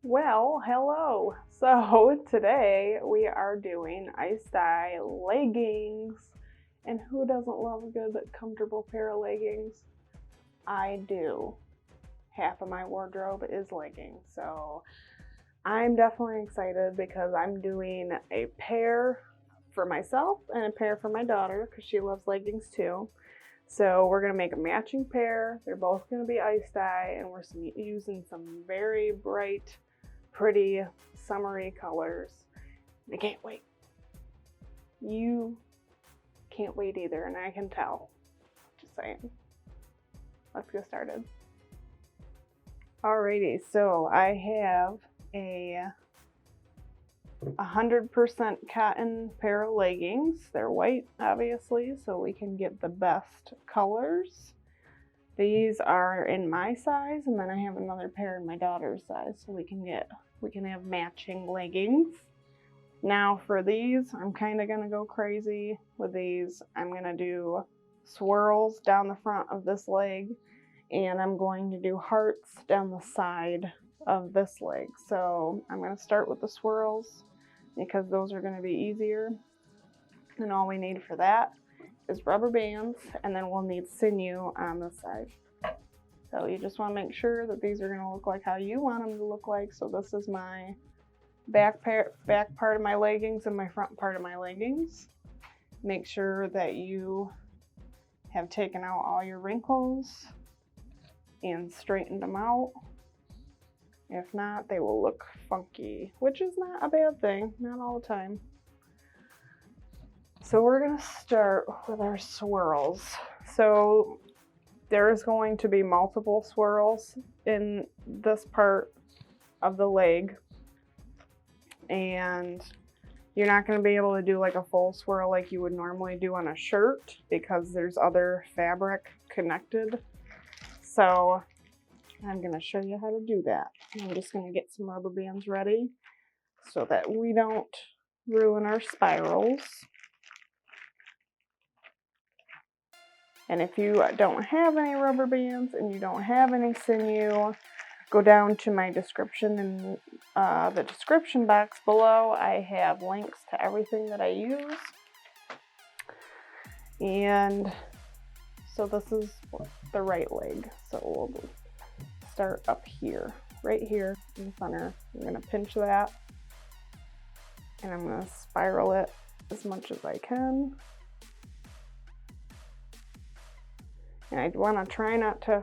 Well, hello. So today we are doing ice dye leggings. And who doesn't love a good, comfortable pair of leggings? I do. Half of my wardrobe is leggings. So I'm definitely excited because I'm doing a pair for myself and a pair for my daughter because she loves leggings too. So we're going to make a matching pair. They're both going to be ice dye, and we're using some very bright, pretty, summery colors. I can't wait. You can't wait either, and I can tell. Just saying. Let's get started. Alrighty, so I have a 100% cotton pair of leggings. They're white, obviously, so we can get the best colors. These are in my size, and then I have another pair in my daughter's size, so we can have matching leggings. Now for these, I'm kind of gonna go crazy with these. I'm gonna do swirls down the front of this leg, and I'm going to do hearts down the side of this leg. So I'm gonna start with the swirls because those are gonna be easier. And all we need for that is rubber bands, and then we'll need sinew on this side. So you just want to make sure that these are going to look like how you want them to look like. So this is my back part of my leggings and my front part of my leggings. Make sure that you have taken out all your wrinkles and straightened them out. If not, they will look funky, which is not a bad thing, not all the time. So we're going to start with our swirls. So there is going to be multiple swirls in this part of the leg, and you're not going to be able to do like a full swirl like you would normally do on a shirt because there's other fabric connected. So I'm going to show you how to do that. I'm just going to get some rubber bands ready so that we don't ruin our spirals. And if you don't have any rubber bands and you don't have any sinew, go down to my description in the description box below. I have links to everything that I use. And so this is the right leg. So we'll start up here, right here in the center. I'm going to pinch that, and I'm going to spiral it as much as I can. And I want to try not to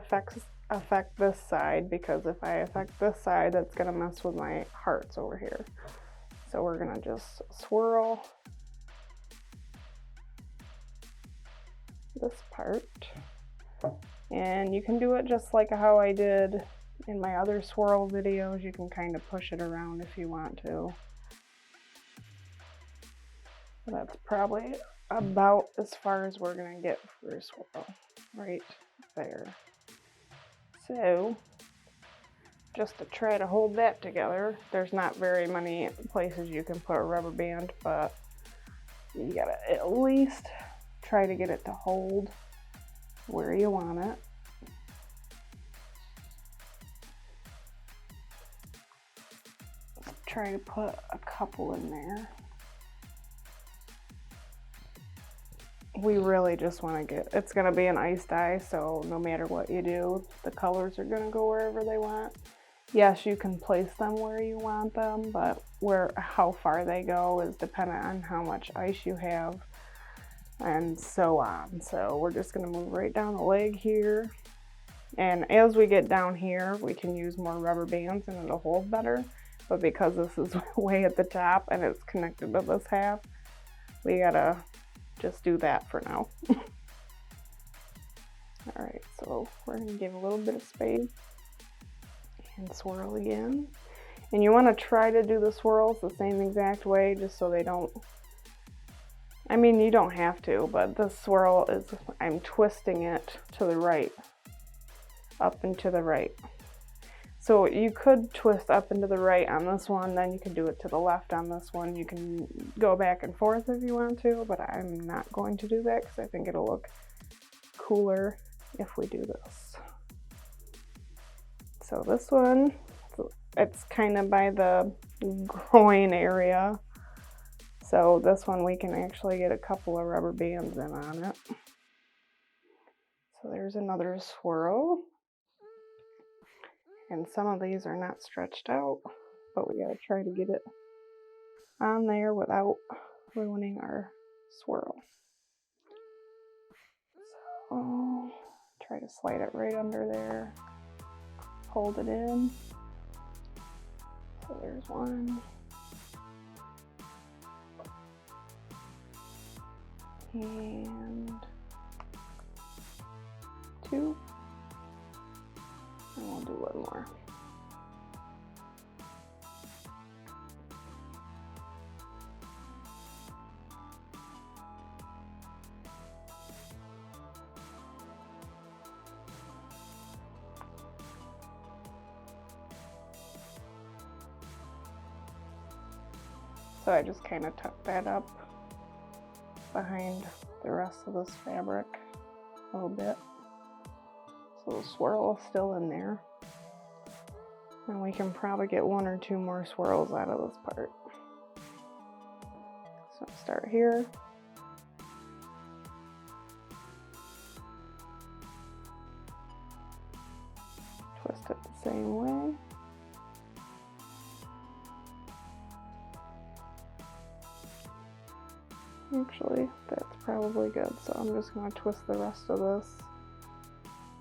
affect this side, because if I affect this side, that's going to mess with my hearts over here. So we're going to just swirl this part. And you can do it just like how I did in my other swirl videos. You can kind of push it around if you want to. So that's probably about as far as we're going to get for a swirl. Right there. So just to try to hold that together, there's not very many places you can put a rubber band, but you gotta at least try to get it to hold where you want it. Try to put a couple in there. We really just want to it's going to be an ice dye, so no matter what you do, the colors are going to go wherever they want. Yes, you can place them where you want them, but how far they go is dependent on how much ice you have and so on. So we're just going to move right down the leg here. And as we get down here, we can use more rubber bands and it'll hold better. But because this is way at the top and it's connected to this half, we gotta just do that for now. Alright, so we're going to give a little bit of space and swirl again. And you want to try to do the swirls the same exact way, just so they don't, I mean, you don't have to, but the swirl is, I'm twisting it to the right, up and to the right. So you could twist up and to the right on this one, then you can do it to the left on this one. You can go back and forth if you want to, but I'm not going to do that because I think it'll look cooler if we do this. So this one, it's kind of by the groin area. So this one we can actually get a couple of rubber bands in on it. So there's another swirl. And some of these are not stretched out, but we gotta try to get it on there without ruining our swirl. So try to slide it right under there, hold it in. So there's one. And two. And we'll do one more. So I just kind of tuck that up behind the rest of this fabric a little bit. So the swirl is still in there. And we can probably get one or two more swirls out of this part. So start here. Twist it the same way. Actually, that's probably good. So I'm just going to twist the rest of this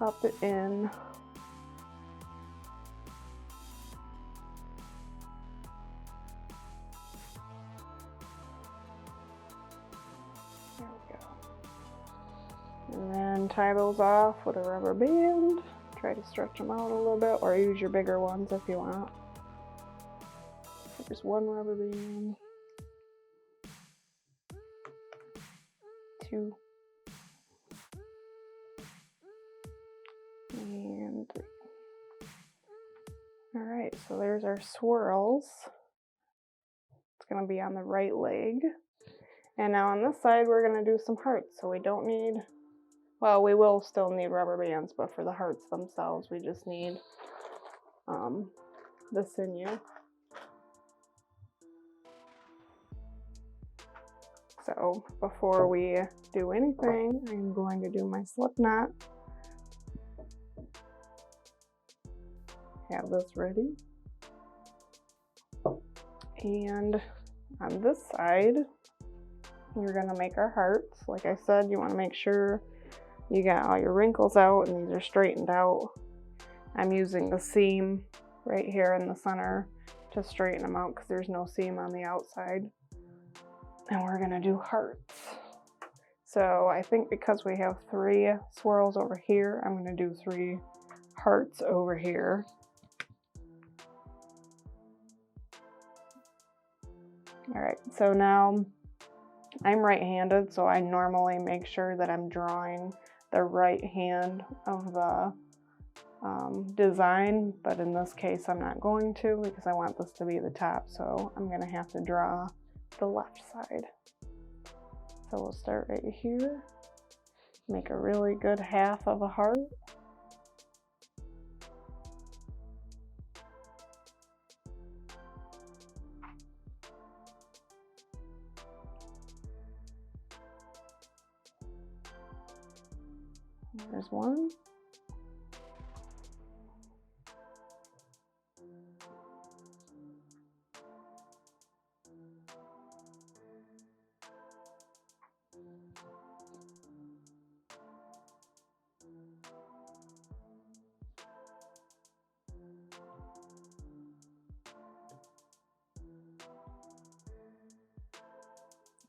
up and in. There we go. And then tie those off with a rubber band. Try to stretch them out a little bit, or use your bigger ones if you want. There's one rubber band. Two. And three. All right, so there's our swirls. It's going to be on the right leg. And now on this side, we're going to do some hearts. So we don't need, well, we will still need rubber bands, but for the hearts themselves, we just need the Sinew. So before we do anything, I'm going to do my slip knot. Have this ready. And on this side, we're gonna make our hearts. Like I said, you wanna make sure you got all your wrinkles out and these are straightened out. I'm using the seam right here in the center to straighten them out because there's no seam on the outside. And we're gonna do hearts. So I think because we have 3 swirls over here, I'm gonna do 3 hearts over here. All right, so now I'm right-handed, so I normally make sure that I'm drawing the right hand of the design, but in this case I'm not going to because I want this to be the top, so I'm gonna have to draw the left side. So we'll start right here, make a really good half of a heart. There's one.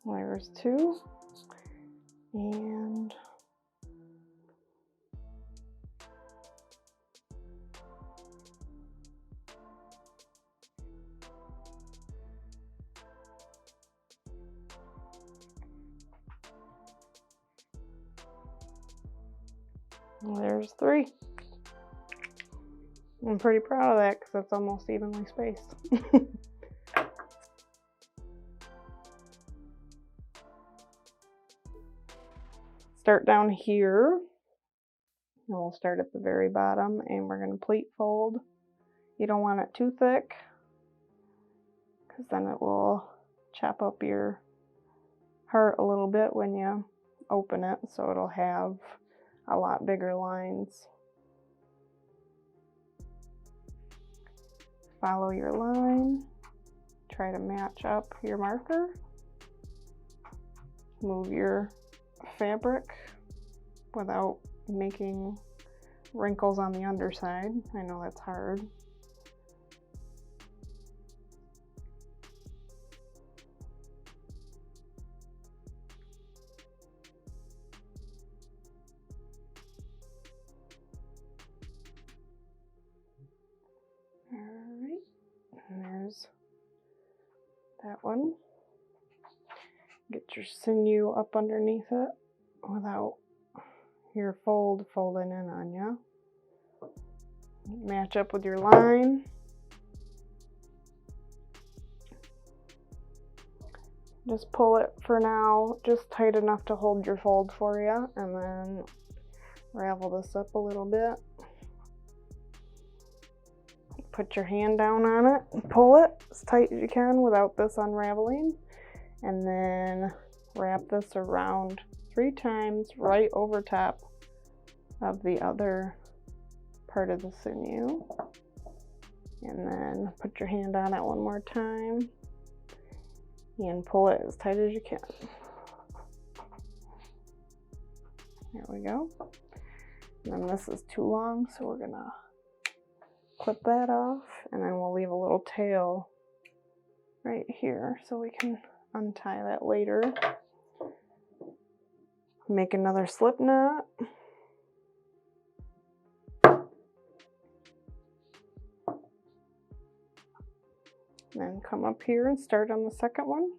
There's 2. And there's 3. I'm pretty proud of that because that's almost evenly spaced. Start down here, and we'll start at the very bottom, and we're going to pleat fold You don't want it too thick because then it will chop up your heart a little bit when you open it, so it'll have a lot bigger lines. Follow your line, try to match up your marker, move your fabric without making wrinkles on the underside. I know that's hard. Alright, and there's that one. Get your sinew up underneath it without your folding in on you. Match up with your line. Just pull it for now, just tight enough to hold your fold for you, and then ravel this up a little bit. Put your hand down on it and pull it as tight as you can without this unraveling, and then wrap this around 3 times right over top of the other part of the sinew, and then put your hand on it one more time and pull it as tight as you can. There we go. And then this is too long, so we're gonna clip that off, and then we'll leave a little tail right here so we can untie that later. Make another slip knot. Then come up here and start on the second one.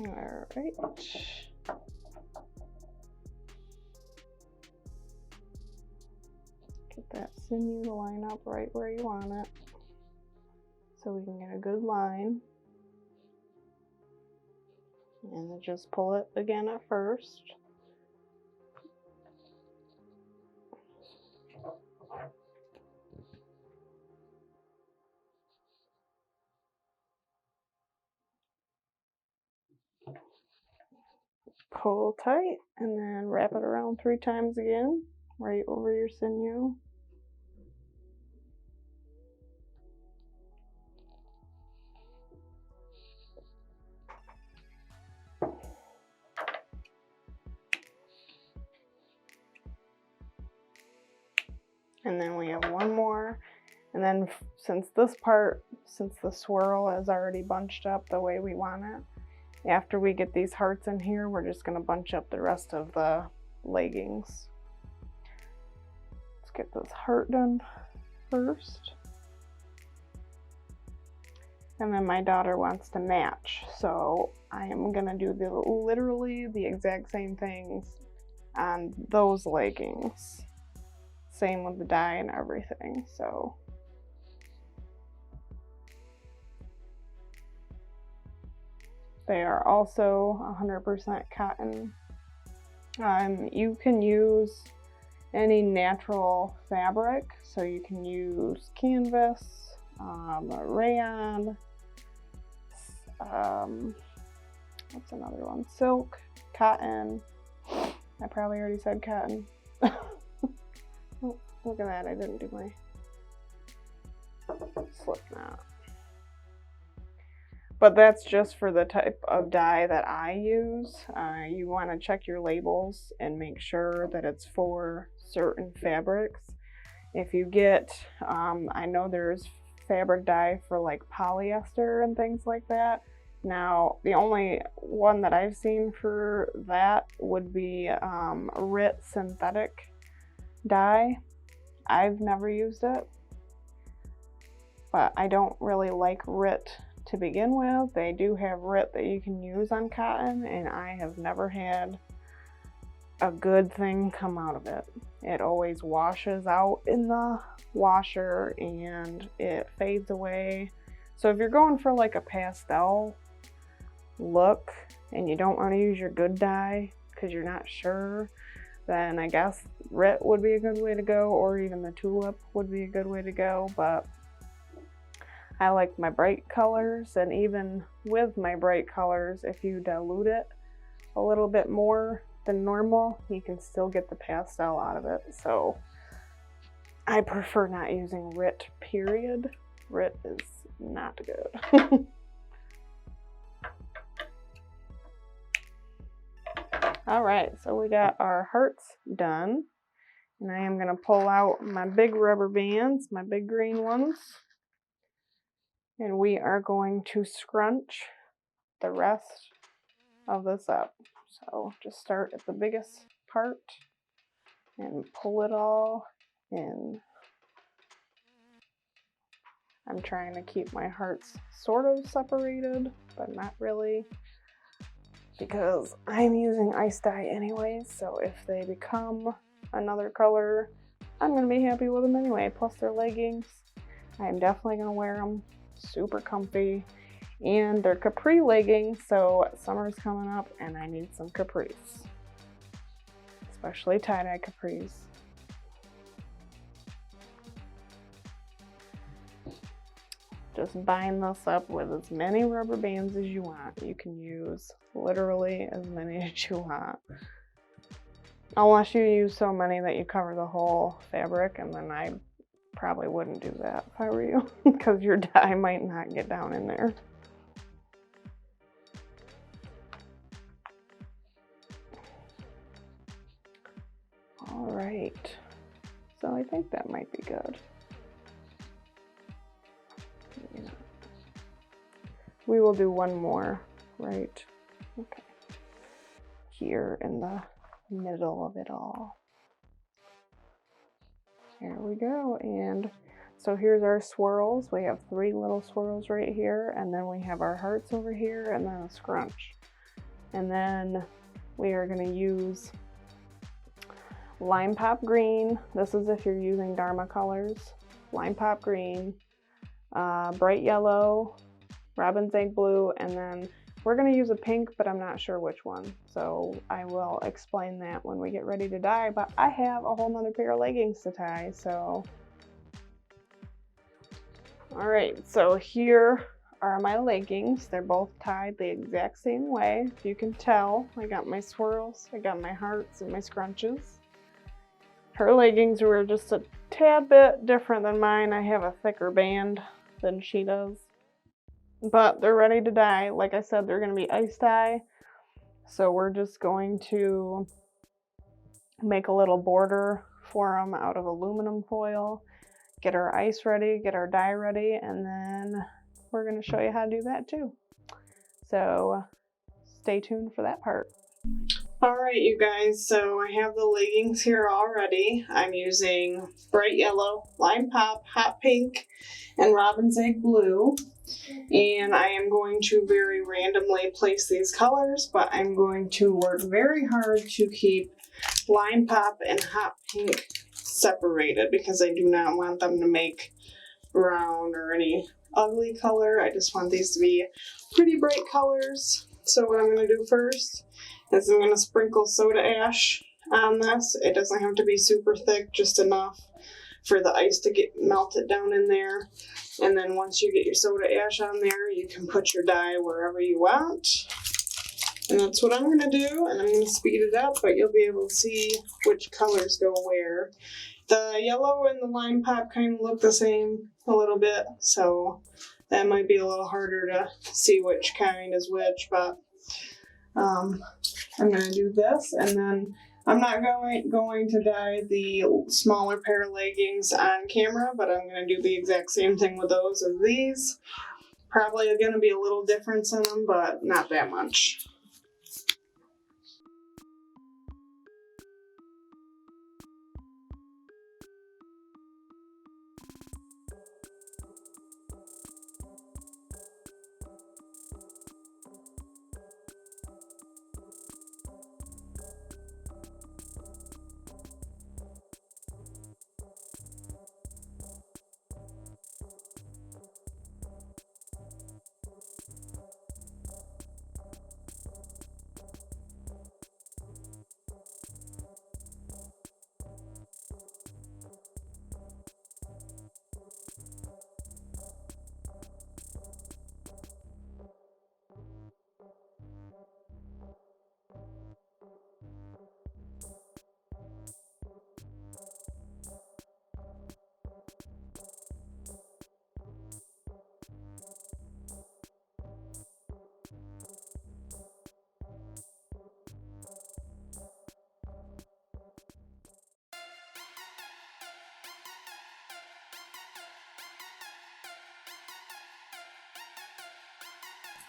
All right. Get that sinew to line up right where you want it so we can get a good line. And then just pull it again at first. Pull tight and then wrap it around 3 times again, right over your sinew. And then we have one more. And then since the swirl is already bunched up the way we want it, after we get these hearts in here, we're just gonna bunch up the rest of the leggings. Let's get this heart done first. And then my daughter wants to match, so I am gonna do literally the exact same things on those leggings. Same with the dye and everything, so. They are also 100% cotton. You can use any natural fabric, so you can use canvas, rayon, what's another one? Silk, cotton. I probably already said cotton. Oh, look at that, I didn't do my slip knot. But that's just for the type of dye that I use. You want to check your labels and make sure that it's for certain fabrics. If you get, I know there's fabric dye for like polyester and things like that. Now, the only one that I've seen for that would be RIT synthetic dye. I've never used it, but I don't really like RIT to begin with. They do have RIT that you can use on cotton, and I have never had a good thing come out of it. It always washes out in the washer and it fades away. So if you're going for like a pastel look and you don't want to use your good dye because you're not sure, then I guess RIT would be a good way to go, or even the tulip would be a good way to go. But I like my bright colors, and even with my bright colors, if you dilute it a little bit more than normal, you can still get the pastel out of it. So I prefer not using RIT, period. RIT is not good. All right, so we got our hearts done, and I am going to pull out my big rubber bands, my big green ones, and we are going to scrunch the rest of this up. So just start at the biggest part and pull it all in. I'm trying to keep my hearts sort of separated, but not really, because I'm using ice dye anyways, so if they become another color, I'm going to be happy with them anyway. Plus they're leggings. I'm definitely going to wear them. Super comfy. And they're capri leggings, so summer's coming up and I need some capris. Especially tie-dye capris. Just bind this up with as many rubber bands as you want. You can use literally as many as you want. Unless you use so many that you cover the whole fabric, and then I probably wouldn't do that if I were you, because your dye might not get down in there. All right, so I think that might be good. We will do one more, right? Okay. Here in the middle of it all. There we go. And so here's our swirls. We have 3 little swirls right here, and then we have our hearts over here, and then a scrunch. And then we are going to use Lime Pop Green. This is if you're using Dharma colors. Lime Pop Green, Bright Yellow, Robin's Egg Blue, and then we're going to use a pink, but I'm not sure which one. So I will explain that when we get ready to dye, but I have a whole nother pair of leggings to tie, so. All right, so here are my leggings. They're both tied the exact same way. If you can tell, I got my swirls, I got my hearts and my scrunches. Her leggings were just a tad bit different than mine. I have a thicker band than she does. But they're ready to dye. Like I said, they're going to be ice dye. So we're just going to make a little border for them out of aluminum foil, get our ice ready, get our dye ready, and then we're going to show you how to do that too. So stay tuned for that part. Alright you guys, so I have the leggings here already. I'm using Bright Yellow, Lime Pop, Hot Pink, and Robin's Egg Blue. And I am going to very randomly place these colors, but I'm going to work very hard to keep Lime Pop and Hot Pink separated because I do not want them to make brown or any ugly color. I just want these to be pretty bright colors. So what I'm going to do first is I'm going to sprinkle soda ash on this. It doesn't have to be super thick, just enough for the ice to get melted down in there. And then once you get your soda ash on there, you can put your dye wherever you want. And that's what I'm going to do, and I'm going to speed it up, but you'll be able to see which colors go where. The yellow and the Lime Pop kind of look the same a little bit, so that might be a little harder to see which kind is which, but I'm going to do this, and then I'm not going to dye the smaller pair of leggings on camera, but I'm going to do the exact same thing with those as these. Probably going to be a little difference in them, but not that much.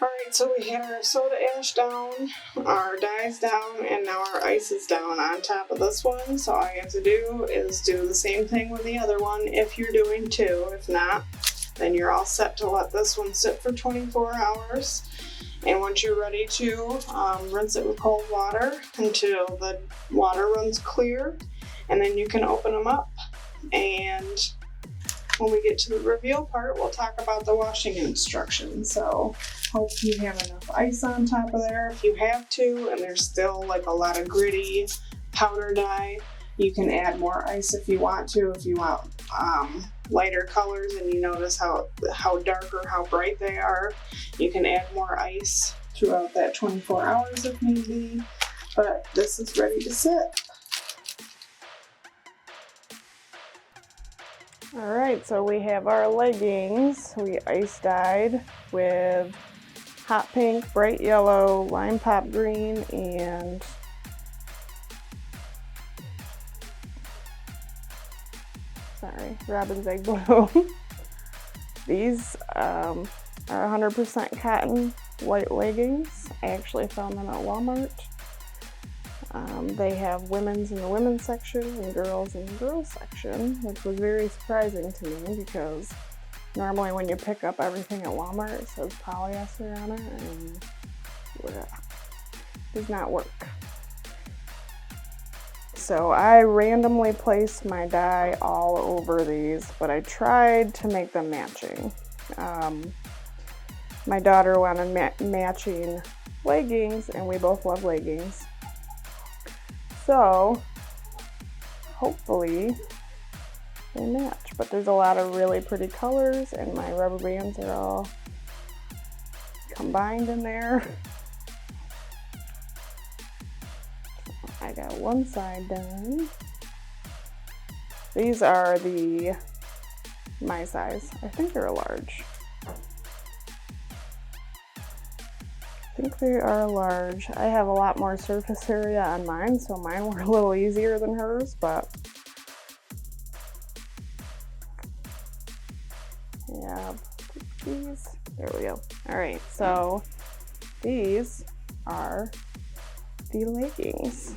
Alright, so we had our soda ash down, our dyes down, and now our ice is down on top of this one. So all you have to do is do the same thing with the other one if you're doing two. If not, then you're all set to let this one sit for 24 hours. And once you're ready to rinse it with cold water until the water runs clear, and then you can open them up. And when we get to the reveal part, we'll talk about the washing instructions. So hope you have enough ice on top of there. If you have to, and there's still like a lot of gritty powder dye, you can add more ice if you want to. If you want lighter colors and you notice how dark or how bright they are, you can add more ice throughout that 24 hours if need be. But this is ready to sit. Alright, so we have our leggings. We ice dyed with hot pink, bright yellow, lime pop green, and robin's egg blue. These are 100% cotton white leggings. I actually found them at Walmart. They have women's in the women's section and girls in the girls section, which was very surprising to me because normally when you pick up everything at Walmart it says polyester on it and it does not work. So I randomly placed my dye all over these, but I tried to make them matching. My daughter wanted matching leggings, and we both love leggings. So hopefully they match, but there's a lot of really pretty colors and my rubber bands are all combined in there. I got one side done. These are my size. I think they're a large. I think they are large. I have a lot more surface area on mine, so mine were a little easier than hers, but yeah, these, there we go. All right, so these are the leggings.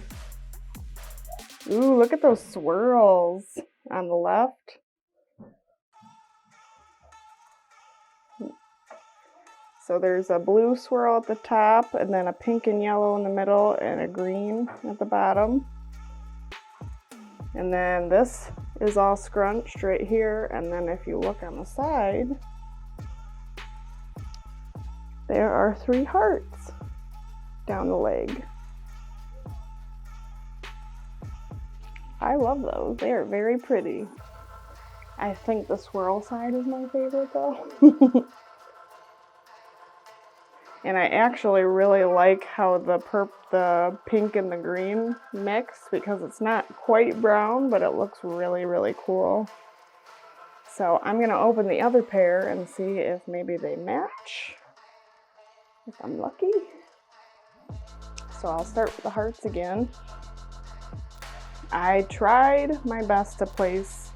Ooh, look at those swirls on the left. So there's a blue swirl at the top, and then a pink and yellow in the middle, and a green at the bottom. And then this is all scrunched right here, and then if you look on the side, there are 3 hearts down the leg. I love those. They are very pretty. I think the swirl side is my favorite though. And I actually really like how the pink and the green mix, because it's not quite brown, but it looks really, really cool. So I'm gonna open the other pair and see if maybe they match, if I'm lucky. So I'll start with the hearts again. I tried my best to place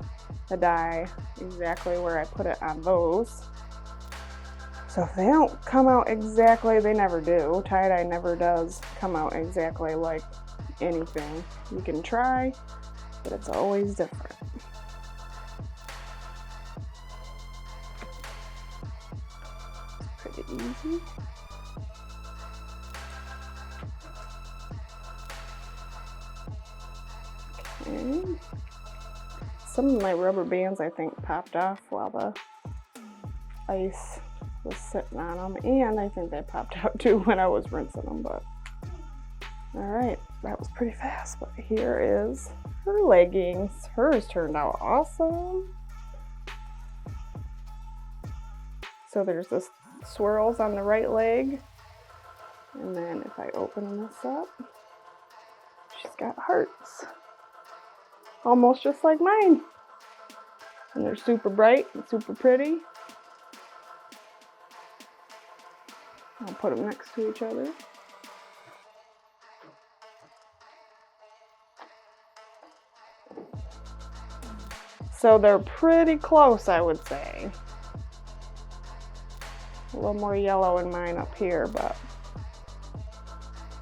the dye exactly where I put it on those. So if they don't come out exactly, they never do. Tie-dye never does come out exactly like anything. You can try, but it's always different. Pretty easy. Okay. Some of my rubber bands I think popped off while the ice was sitting on them, and I think they popped out too when I was rinsing them, but alright, that was pretty fast. But here is her leggings. Hers turned out awesome. So there's this swirls on the right leg, and then if I open this up, she's got hearts, almost just like mine, and they're super bright and super pretty. I'll put them next to each other. So they're pretty close, I would say. A little more yellow in mine up here, but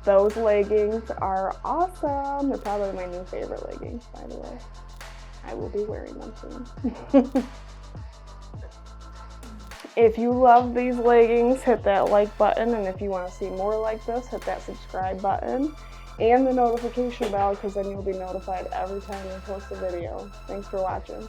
those leggings are awesome. They're probably my new favorite leggings, by the way. I will be wearing them soon. If you love these leggings, hit that like button, and if you want to see more like this, hit that subscribe button and the notification bell, because then you'll be notified every time I post a video. Thanks for watching.